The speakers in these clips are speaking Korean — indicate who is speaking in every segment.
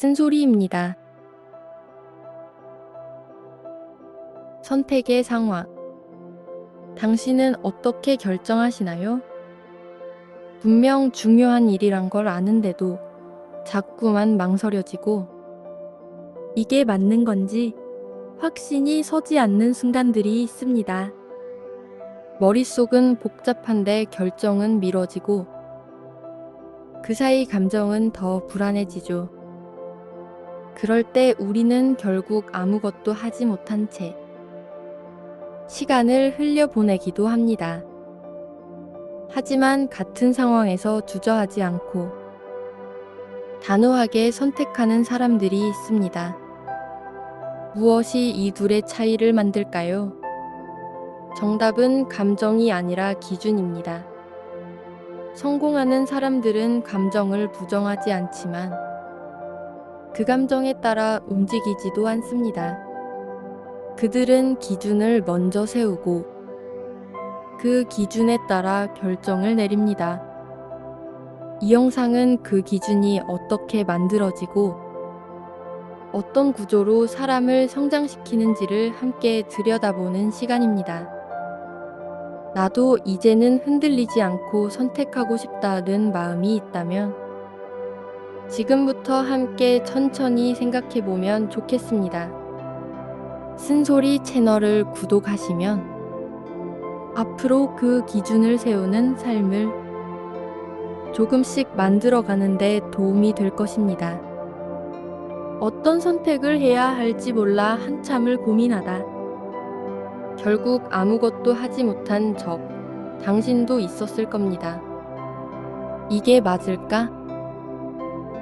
Speaker 1: 쓴소리입니다. 선택의 상황. 당신은 어떻게 결정하시나요? 분명 중요한 일이란 걸 아는데도 자꾸만 망설여지고 이게 맞는 건지 확신이 서지 않는 순간들이 있습니다. 머릿속은 복잡한데 결정은 미뤄지고 그 사이 감정은 더 불안해지죠. 그럴 때 우리는 결국 아무것도 하지 못한 채 시간을 흘려보내기도 합니다. 하지만 같은 상황에서 주저하지 않고 단호하게 선택하는 사람들이 있습니다. 무엇이 이 둘의 차이를 만들까요? 정답은 감정이 아니라 기준입니다. 성공하는 사람들은 감정을 부정하지 않지만 그 감정에 따라 움직이지도 않습니다. 그들은 기준을 먼저 세우고 그 기준에 따라 결정을 내립니다. 이 영상은 그 기준이 어떻게 만들어지고 어떤 구조로 사람을 성장시키는지를 함께 들여다보는 시간입니다. 나도 이제는 흔들리지 않고 선택하고 싶다는 마음이 있다면 지금부터 함께 천천히 생각해보면 좋겠습니다. 쓴소리 채널을 구독하시면 앞으로 그 기준을 세우는 삶을 조금씩 만들어가는데 도움이 될 것입니다. 어떤 선택을 해야 할지 몰라 한참을 고민하다 결국 아무것도 하지 못한 당신도 있었을 겁니다. 이게 맞을까?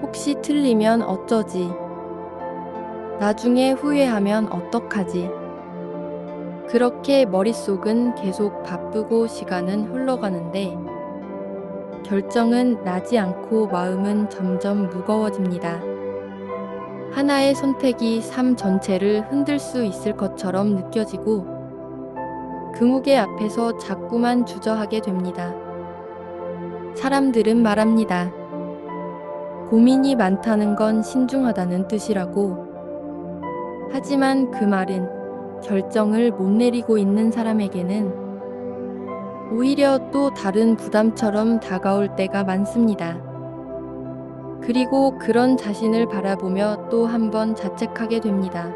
Speaker 1: 혹시 틀리면 어쩌지? 나중에 후회하면 어떡하지? 그렇게 머릿속은 계속 바쁘고 시간은 흘러가는데 결정은 나지 않고 마음은 점점 무거워집니다. 하나의 선택이 삶 전체를 흔들 수 있을 것처럼 느껴지고 그 무게 앞에서 자꾸만 주저하게 됩니다. 사람들은 말합니다. 고민이 많다는 건 신중하다는 뜻이라고. 하지만 그 말은 결정을 못 내리고 있는 사람에게는 오히려 또 다른 부담처럼 다가올 때가 많습니다. 그리고 그런 자신을 바라보며 또 한 번 자책하게 됩니다.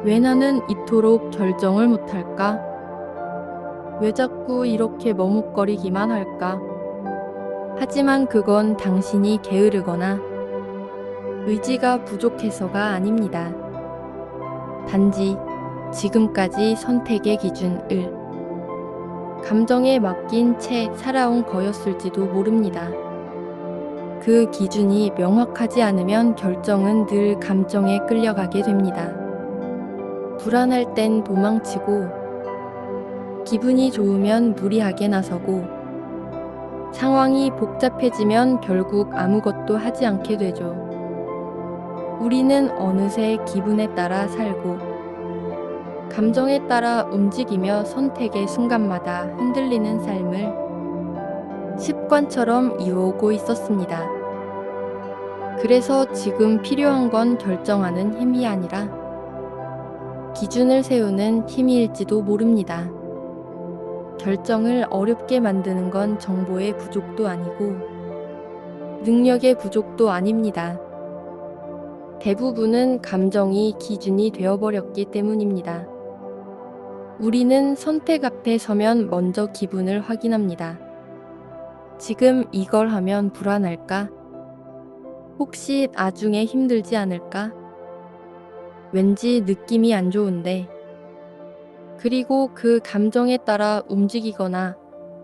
Speaker 1: 왜 나는 이토록 결정을 못할까? 왜 자꾸 이렇게 머뭇거리기만 할까? 하지만 그건 당신이 게으르거나 의지가 부족해서가 아닙니다. 단지 지금까지 선택의 기준을 감정에 맡긴 채 살아온 거였을지도 모릅니다. 그 기준이 명확하지 않으면 결정은 늘 감정에 끌려가게 됩니다. 불안할 땐 도망치고 기분이 좋으면 무리하게 나서고 상황이 복잡해지면 결국 아무것도 하지 않게 되죠. 우리는 어느새 기분에 따라 살고 감정에 따라 움직이며 선택의 순간마다 흔들리는 삶을 습관처럼 이어오고 있었습니다. 그래서 지금 필요한 건 결정하는 힘이 아니라 기준을 세우는 힘일지도 모릅니다. 결정을 어렵게 만드는 건 정보의 부족도 아니고 능력의 부족도 아닙니다. 대부분은 감정이 기준이 되어버렸기 때문입니다. 우리는 선택 앞에 서면 먼저 기분을 확인합니다. 지금 이걸 하면 불안할까? 혹시 나중에 힘들지 않을까? 왠지 느낌이 안 좋은데. 그리고 그 감정에 따라 움직이거나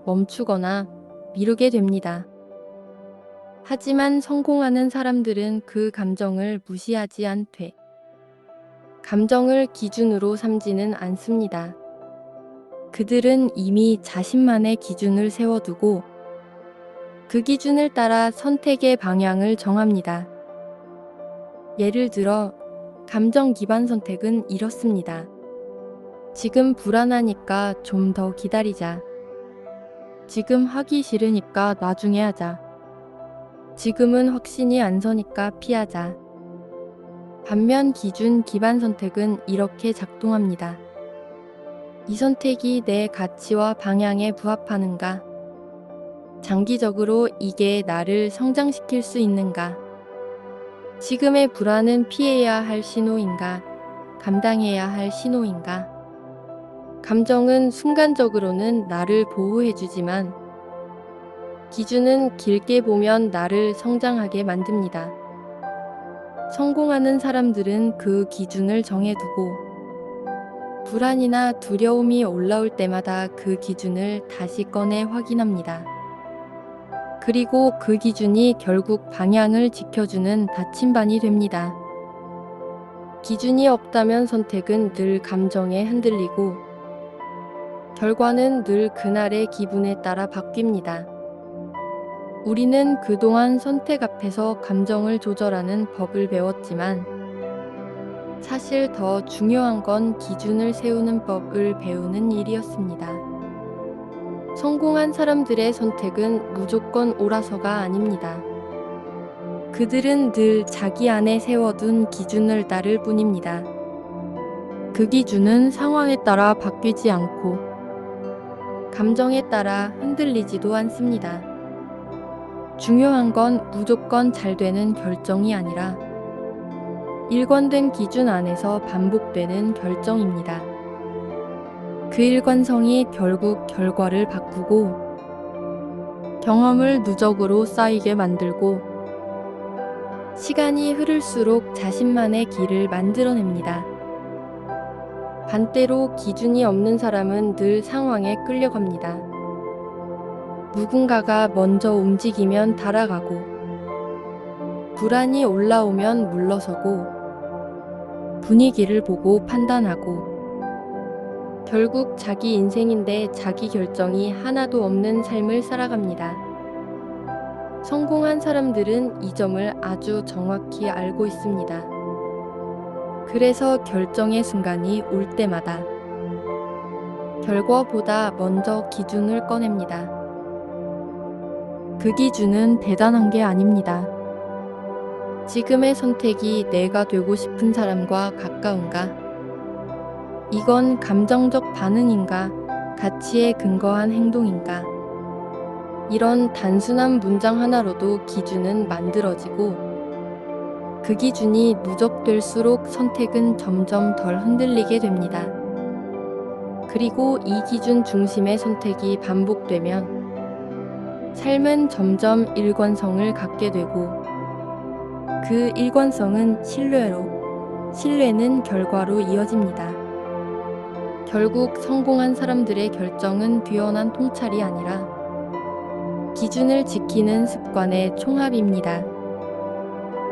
Speaker 1: 멈추거나 미루게 됩니다. 하지만 성공하는 사람들은 그 감정을 무시하지 않되 감정을 기준으로 삼지는 않습니다. 그들은 이미 자신만의 기준을 세워두고 그 기준을 따라 선택의 방향을 정합니다. 예를 들어 감정 기반 선택은 이렇습니다. 지금 불안하니까 좀 더 기다리자. 지금 하기 싫으니까 나중에 하자. 지금은 확신이 안 서니까 피하자. 반면 기준 기반 선택은 이렇게 작동합니다. 이 선택이 내 가치와 방향에 부합하는가? 장기적으로 이게 나를 성장시킬 수 있는가? 지금의 불안은 피해야 할 신호인가? 감당해야 할 신호인가? 감정은 순간적으로는 나를 보호해주지만 기준은 길게 보면 나를 성장하게 만듭니다. 성공하는 사람들은 그 기준을 정해두고 불안이나 두려움이 올라올 때마다 그 기준을 다시 꺼내 확인합니다. 그리고 그 기준이 결국 방향을 지켜주는 나침반이 됩니다. 기준이 없다면 선택은 늘 감정에 흔들리고 결과는 늘 그날의 기분에 따라 바뀝니다. 우리는 그동안 선택 앞에서 감정을 조절하는 법을 배웠지만 사실 더 중요한 건 기준을 세우는 법을 배우는 일이었습니다. 성공한 사람들의 선택은 무조건 옳아서가 아닙니다. 그들은 늘 자기 안에 세워둔 기준을 따를 뿐입니다. 그 기준은 상황에 따라 바뀌지 않고 감정에 따라 흔들리지도 않습니다. 중요한 건 무조건 잘 되는 결정이 아니라 일관된 기준 안에서 반복되는 결정입니다. 그 일관성이 결국 결과를 바꾸고 경험을 누적으로 쌓이게 만들고 시간이 흐를수록 자신만의 길을 만들어냅니다. 반대로 기준이 없는 사람은 늘 상황에 끌려갑니다. 누군가가 먼저 움직이면 따라가고 불안이 올라오면 물러서고 분위기를 보고 판단하고 결국 자기 인생인데 자기 결정이 하나도 없는 삶을 살아갑니다. 성공한 사람들은 이 점을 아주 정확히 알고 있습니다. 그래서 결정의 순간이 올 때마다 결과보다 먼저 기준을 꺼냅니다. 그 기준은 대단한 게 아닙니다. 지금의 선택이 내가 되고 싶은 사람과 가까운가? 이건 감정적 반응인가? 가치에 근거한 행동인가? 이런 단순한 문장 하나로도 기준은 만들어지고 그 기준이 누적될수록 선택은 점점 덜 흔들리게 됩니다. 그리고 이 기준 중심의 선택이 반복되면 삶은 점점 일관성을 갖게 되고 그 일관성은 신뢰는 결과로 이어집니다. 결국 성공한 사람들의 결정은 뛰어난 통찰이 아니라 기준을 지키는 습관의 총합입니다.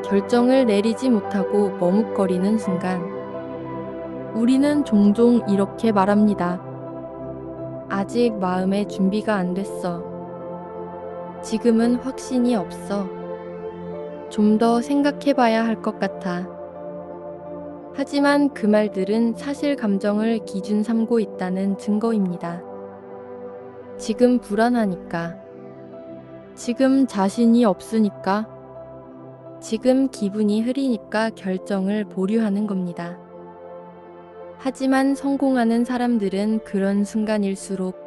Speaker 1: 결정을 내리지 못하고 머뭇거리는 순간 우리는 종종 이렇게 말합니다. 아직 마음의 준비가 안 됐어. 지금은 확신이 없어. 좀 더 생각해봐야 할 것 같아. 하지만 그 말들은 사실 감정을 기준 삼고 있다는 증거입니다. 지금 불안하니까. 지금 자신이 없으니까. 지금 기분이 흐리니까 결정을 보류하는 겁니다. 하지만 성공하는 사람들은 그런 순간일수록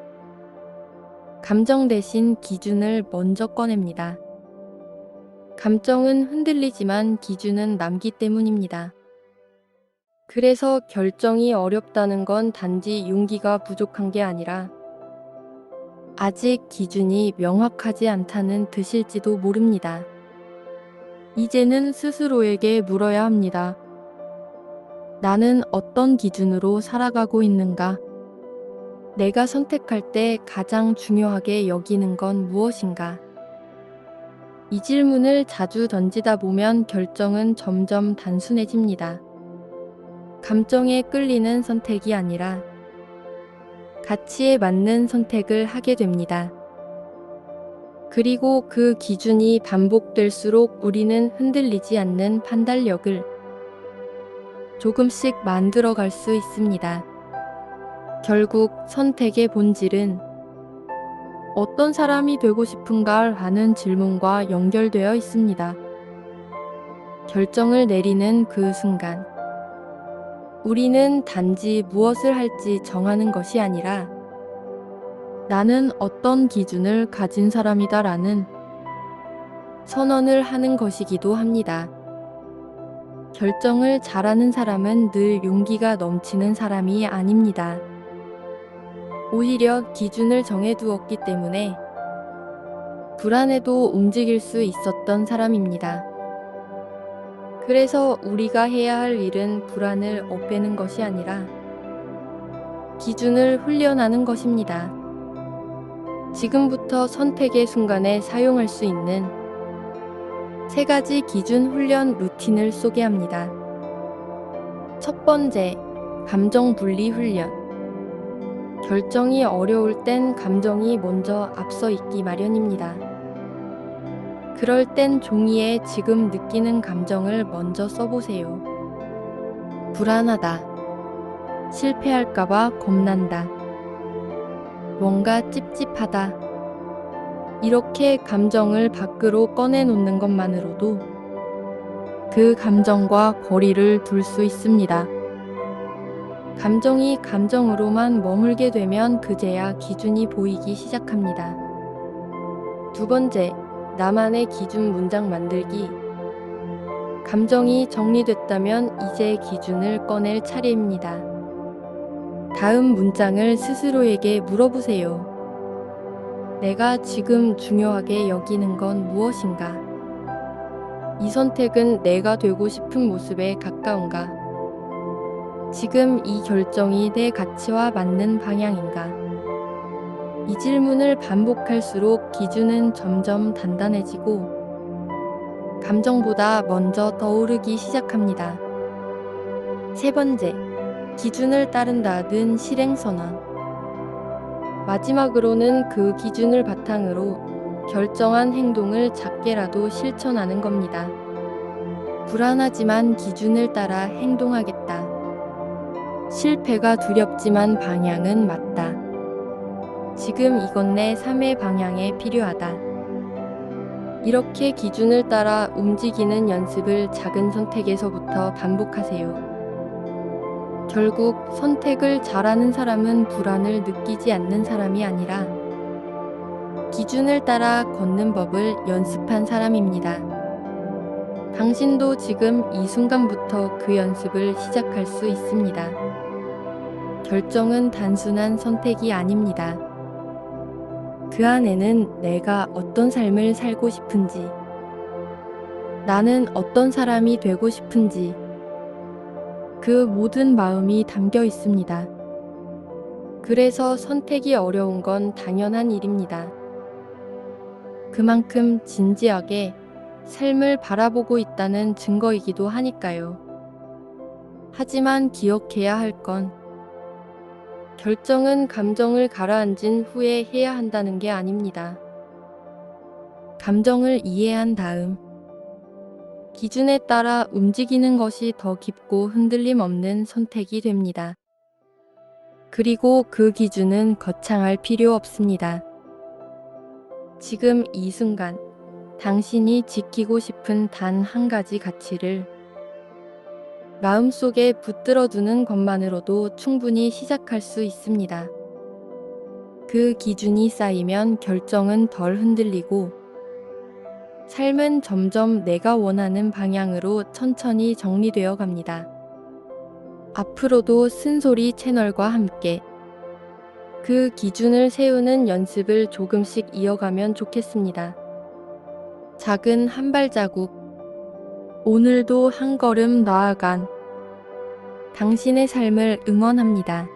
Speaker 1: 감정 대신 기준을 먼저 꺼냅니다. 감정은 흔들리지만 기준은 남기 때문입니다. 그래서 결정이 어렵다는 건 단지 용기가 부족한 게 아니라 아직 기준이 명확하지 않다는 뜻일지도 모릅니다. 이제는 스스로에게 물어야 합니다. 나는 어떤 기준으로 살아가고 있는가? 내가 선택할 때 가장 중요하게 여기는 건 무엇인가? 이 질문을 자주 던지다 보면 결정은 점점 단순해집니다. 감정에 끌리는 선택이 아니라 가치에 맞는 선택을 하게 됩니다. 그리고 그 기준이 반복될수록 우리는 흔들리지 않는 판단력을 조금씩 만들어갈 수 있습니다. 결국 선택의 본질은 어떤 사람이 되고 싶은가 하는 질문과 연결되어 있습니다. 결정을 내리는 그 순간, 우리는 단지 무엇을 할지 정하는 것이 아니라 나는 어떤 기준을 가진 사람이다라는 선언을 하는 것이기도 합니다. 결정을 잘하는 사람은 늘 용기가 넘치는 사람이 아닙니다. 오히려 기준을 정해두었기 때문에 불안해도 움직일 수 있었던 사람입니다. 그래서 우리가 해야 할 일은 불안을 없애는 것이 아니라 기준을 훈련하는 것입니다. 지금부터 선택의 순간에 사용할 수 있는 3가지 기준 훈련 루틴을 소개합니다. 첫 번째, 감정 분리 훈련. 결정이 어려울 땐 감정이 먼저 앞서 있기 마련입니다. 그럴 땐 종이에 지금 느끼는 감정을 먼저 써보세요. 불안하다. 실패할까봐 겁난다. 뭔가 찝찝하다. 이렇게 감정을 밖으로 꺼내놓는 것만으로도 그 감정과 거리를 둘 수 있습니다. 감정이 감정으로만 머물게 되면 그제야 기준이 보이기 시작합니다. 두 번째, 나만의 기준 문장 만들기. 감정이 정리됐다면 이제 기준을 꺼낼 차례입니다. 다음 문장을 스스로에게 물어보세요. 내가 지금 중요하게 여기는 건 무엇인가? 이 선택은 내가 되고 싶은 모습에 가까운가? 지금 이 결정이 내 가치와 맞는 방향인가? 이 질문을 반복할수록 기준은 점점 단단해지고 감정보다 먼저 떠오르기 시작합니다. 세 번째, 기준을 따른다는 실행선언. 마지막으로는 그 기준을 바탕으로 결정한 행동을 작게라도 실천하는 겁니다. 불안하지만 기준을 따라 행동하겠다. 실패가 두렵지만 방향은 맞다. 지금 이건 내 삶의 방향에 필요하다. 이렇게 기준을 따라 움직이는 연습을 작은 선택에서부터 반복하세요. 결국 선택을 잘하는 사람은 불안을 느끼지 않는 사람이 아니라 기준을 따라 걷는 법을 연습한 사람입니다. 당신도 지금 이 순간부터 그 연습을 시작할 수 있습니다. 결정은 단순한 선택이 아닙니다. 그 안에는 내가 어떤 삶을 살고 싶은지, 나는 어떤 사람이 되고 싶은지, 그 모든 마음이 담겨 있습니다. 그래서 선택이 어려운 건 당연한 일입니다. 그만큼 진지하게 삶을 바라보고 있다는 증거이기도 하니까요. 하지만 기억해야 할 건 결정은 감정을 가라앉은 후에 해야 한다는 게 아닙니다. 감정을 이해한 다음 기준에 따라 움직이는 것이 더 깊고 흔들림 없는 선택이 됩니다. 그리고 그 기준은 거창할 필요 없습니다. 지금 이 순간 당신이 지키고 싶은 단 한 가지 가치를 마음속에 붙들어 두는 것만으로도 충분히 시작할 수 있습니다. 그 기준이 쌓이면 결정은 덜 흔들리고 삶은 점점 내가 원하는 방향으로 천천히 정리되어 갑니다. 앞으로도 쓴소리 채널과 함께 그 기준을 세우는 연습을 조금씩 이어가면 좋겠습니다. 작은 한 발자국, 오늘도 한 걸음 나아간 당신의 삶을 응원합니다.